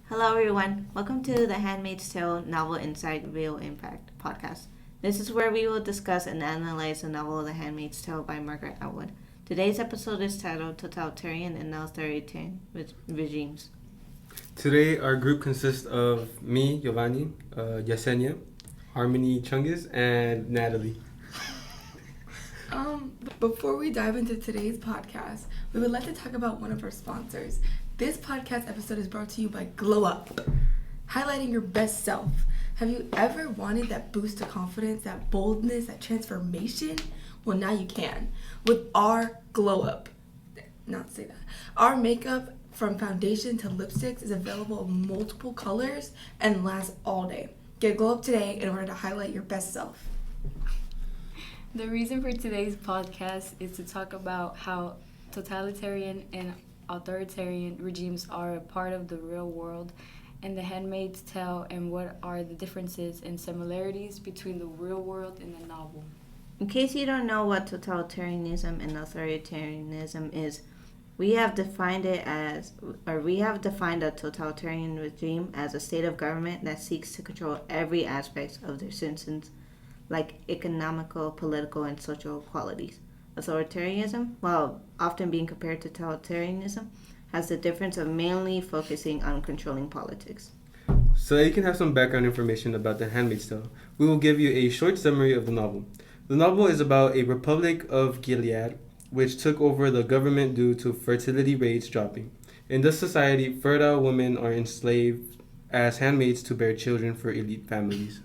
Hello, everyone. Welcome to the Handmaid's Tale Novel Inside Real Impact podcast. This is where we will discuss and analyze the novel The Handmaid's Tale by Margaret Atwood. Today's episode is titled Totalitarian and Authoritarian Regimes. Today, our group consists of me, Giovanni, Yesenia, Harmony Chungus, and Natalie. Before we dive into today's podcast, we would like to talk about one of our sponsors. This podcast episode is brought to you by Glow Up, highlighting your best self. Have you ever wanted that boost of confidence, that boldness, that transformation? Well, now you can with our Glow Up. Our makeup from foundation to lipsticks is available in multiple colors and lasts all day. Get Glow Up today in order to highlight your best self. The reason for today's podcast is to talk about how totalitarian and authoritarian regimes are a part of the real world and The Handmaid's Tale, and what are the differences and similarities between the real world and the novel. In case you don't know what totalitarianism and authoritarianism is, we have defined a totalitarian regime as a state of government that seeks to control every aspect of their citizens, like economical, political, and social qualities. Authoritarianism, while often being compared to totalitarianism, has the difference of mainly focusing on controlling politics. So that you can have some background information about The Handmaid's Tale, we will give you a short summary of the novel. The novel is about a Republic of Gilead, which took over the government due to fertility rates dropping. In this society, fertile women are enslaved as handmaids to bear children for elite families.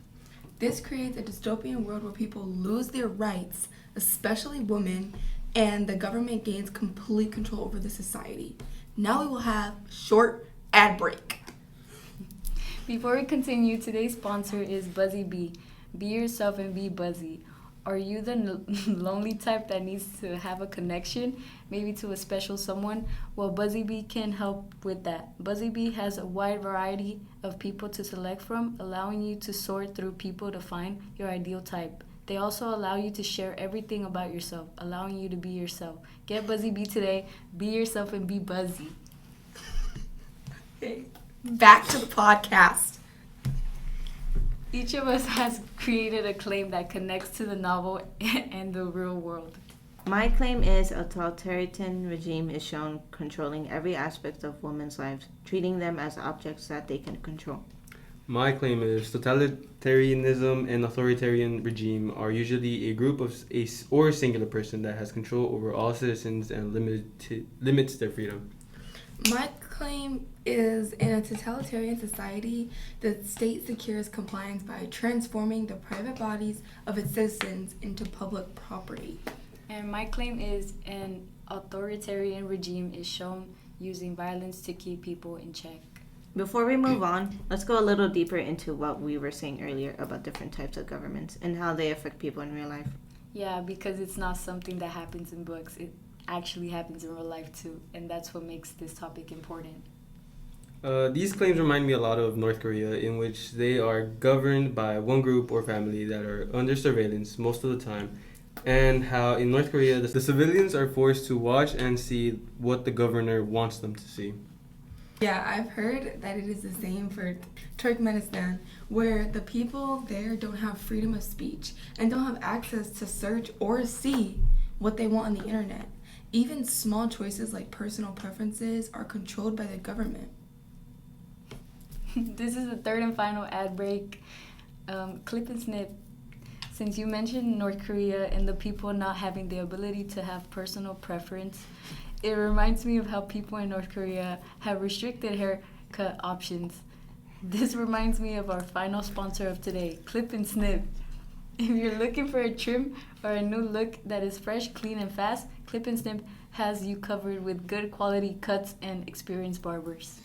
This creates a dystopian world where people lose their rights, especially women, and the government gains complete control over the society. Now we will have short ad break. Before we continue, today's sponsor is Buzzy Bee. Be yourself and be buzzy. Are you the lonely type that needs to have a connection, maybe to a special someone? Well, Buzzy Bee can help with that. Buzzy Bee has a wide variety of people to select from, allowing you to sort through people to find your ideal type. They also allow you to share everything about yourself, allowing you to be yourself. Get Buzzy Bee today. Be yourself and be buzzy. Okay, back to the podcast. Each of us has created a claim that connects to the novel and the real world. My claim is a totalitarian regime is shown controlling every aspect of women's lives, treating them as objects that they can control. My claim is totalitarianism and authoritarian regime are usually a group of or singular person that has control over all citizens and limits their freedom. My claim is, in a totalitarian society, the state secures compliance by transforming the private bodies of its citizens into public property. And my claim is an authoritarian regime is shown using violence to keep people in check. Before we move on, let's go a little deeper into what we were saying earlier about different types of governments and how they affect people in real life. Yeah, because it's not something that happens in books. It actually happens in real life too, and that's what makes this topic important. These claims remind me a lot of North Korea, in which they are governed by one group or family that are under surveillance most of the time, and how in North Korea the civilians are forced to watch and see what the governor wants them to see. Yeah, I've heard that it is the same for Turkmenistan, where the people there don't have freedom of speech and don't have access to search or see what they want on the internet. Even small choices like personal preferences are controlled by the government. This is the third and final ad break. Clip and snip. Since you mentioned North Korea and the people not having the ability to have personal preference, it reminds me of how people in North Korea have restricted haircut options. This reminds me of our final sponsor of today, Clip and Snip. If you're looking for a trim or a new look that is fresh, clean, and fast, Clip and Snip has you covered with good quality cuts and experienced barbers.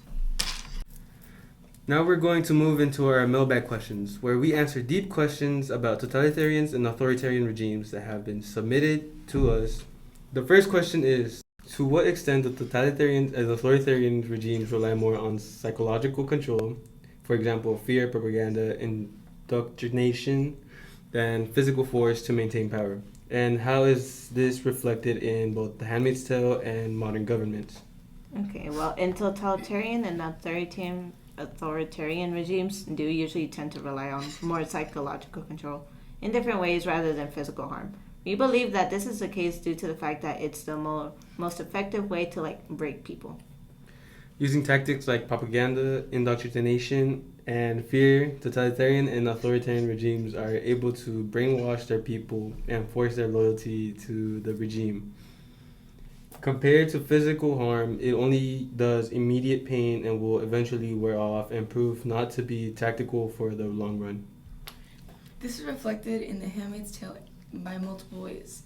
Now we're going to move into our mailbag questions, where we answer deep questions about totalitarians and authoritarian regimes that have been submitted to us. The first question is, to what extent do totalitarian and authoritarian regimes rely more on psychological control, for example, fear, propaganda, indoctrination, than physical force to maintain power? And how is this reflected in both The Handmaid's Tale and modern governments? Okay, well, in totalitarian and authoritarian regimes do usually tend to rely on more psychological control in different ways rather than physical harm. We believe that this is the case due to the fact that it's the most effective way to break people. Using tactics like propaganda, indoctrination, and fear, totalitarian and authoritarian regimes are able to brainwash their people and force their loyalty to the regime. Compared to physical harm, it only does immediate pain and will eventually wear off and prove not to be tactical for the long run. This is reflected in The Handmaid's Tale by multiple ways,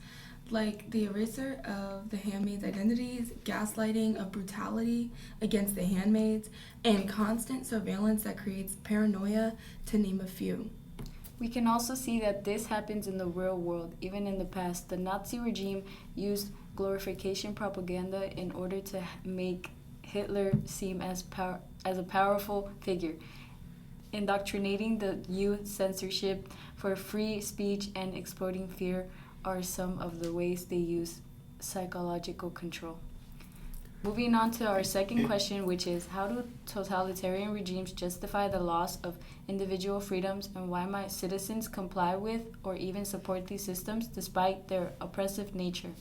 like the erasure of the handmaids' identities, gaslighting of brutality against the handmaids, and constant surveillance that creates paranoia, to name a few. We can also see that this happens in the real world. Even in the past, the Nazi regime used glorification propaganda in order to make Hitler seem as a powerful figure. Indoctrinating the youth, censorship for free speech, and exploiting fear are some of the ways they use psychological control. Moving on to our second question, which is, how do totalitarian regimes justify the loss of individual freedoms, and why might citizens comply with or even support these systems despite their oppressive nature?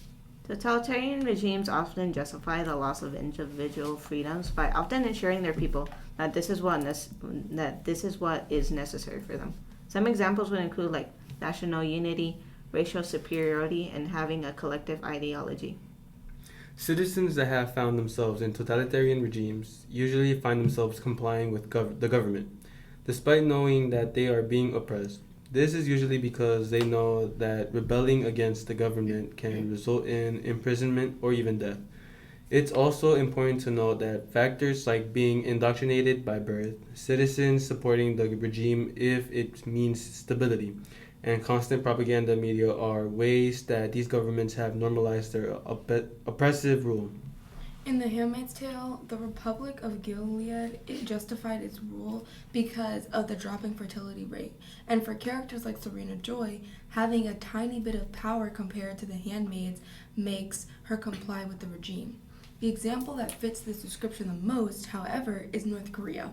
Totalitarian regimes often justify the loss of individual freedoms by often ensuring their people that this is what is necessary for them. Some examples would include national unity, racial superiority, and having a collective ideology. Citizens that have found themselves in totalitarian regimes usually find themselves complying with the government, despite knowing that they are being oppressed. This is usually because they know that rebelling against the government can result in imprisonment or even death. It's also important to note that factors like being indoctrinated by birth, citizens supporting the regime if it means stability, and constant propaganda media are ways that these governments have normalized their oppressive rule. In The Handmaid's Tale, the Republic of Gilead, it justified its rule because of the dropping fertility rate. And for characters like Serena Joy, having a tiny bit of power compared to the handmaids makes her comply with the regime. The example that fits this description the most, however, is North Korea.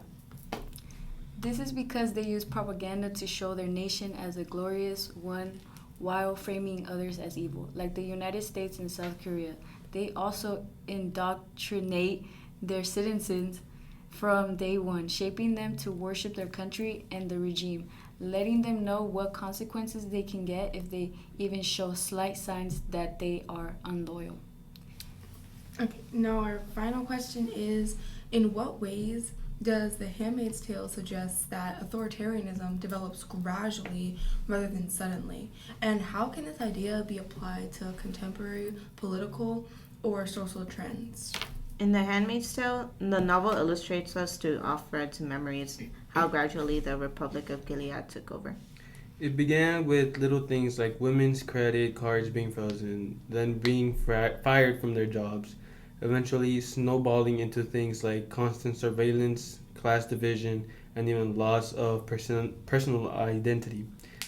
This is because they use propaganda to show their nation as a glorious one while framing others as evil, like the United States and South Korea. They also indoctrinate their citizens from day one, shaping them to worship their country and the regime, letting them know what consequences they can get if they even show slight signs that they are unloyal. Okay, now our final question is, in what ways does The Handmaid's Tale suggest that authoritarianism develops gradually rather than suddenly? And how can this idea be applied to contemporary political or social trends? In The Handmaid's Tale, the novel illustrates us through off-Fred's memories how gradually the Republic of Gilead took over. It began with little things like women's credit cards being frozen, then being fired from their jobs, eventually snowballing into things like constant surveillance, class division, and even loss of personal identity.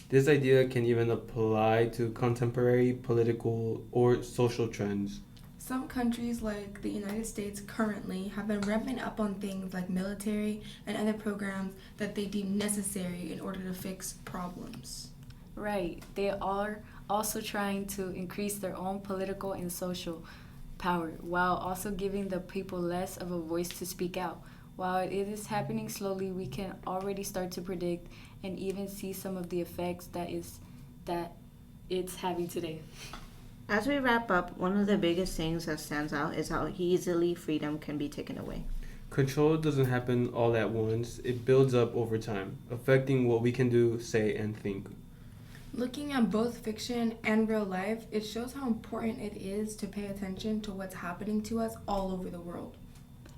This idea can even apply to contemporary political or social trends. Some countries like the United States currently have been ramping up on things like military and other programs that they deem necessary in order to fix problems. Right. They are also trying to increase their own political and social power, while also giving the people less of a voice to speak out. While it is happening slowly, we can already start to predict and even see some of the effects that it's having today. As we wrap up, one of the biggest things that stands out is how easily freedom can be taken away. Control doesn't happen all at once, it builds up over time, affecting what we can do, say, and think. Looking at both fiction and real life, it shows how important it is to pay attention to what's happening to us all over the world.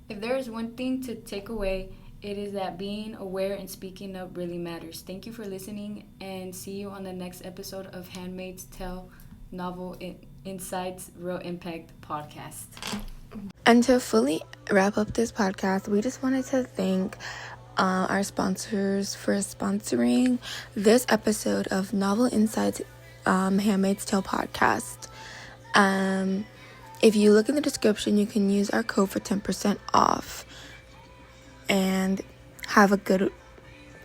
If there is one thing to take away, it is that being aware and speaking up really matters. Thank you for listening, and see you on the next episode of Handmaid's Tale Novel Insights Real Impact podcast. And to fully wrap up this podcast, we just wanted to thank our sponsors for sponsoring this episode of Novel Insights Handmaid's Tale podcast. If you look in the description, you can use our code for 10% off. And Have a good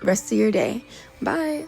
rest of your day. Bye.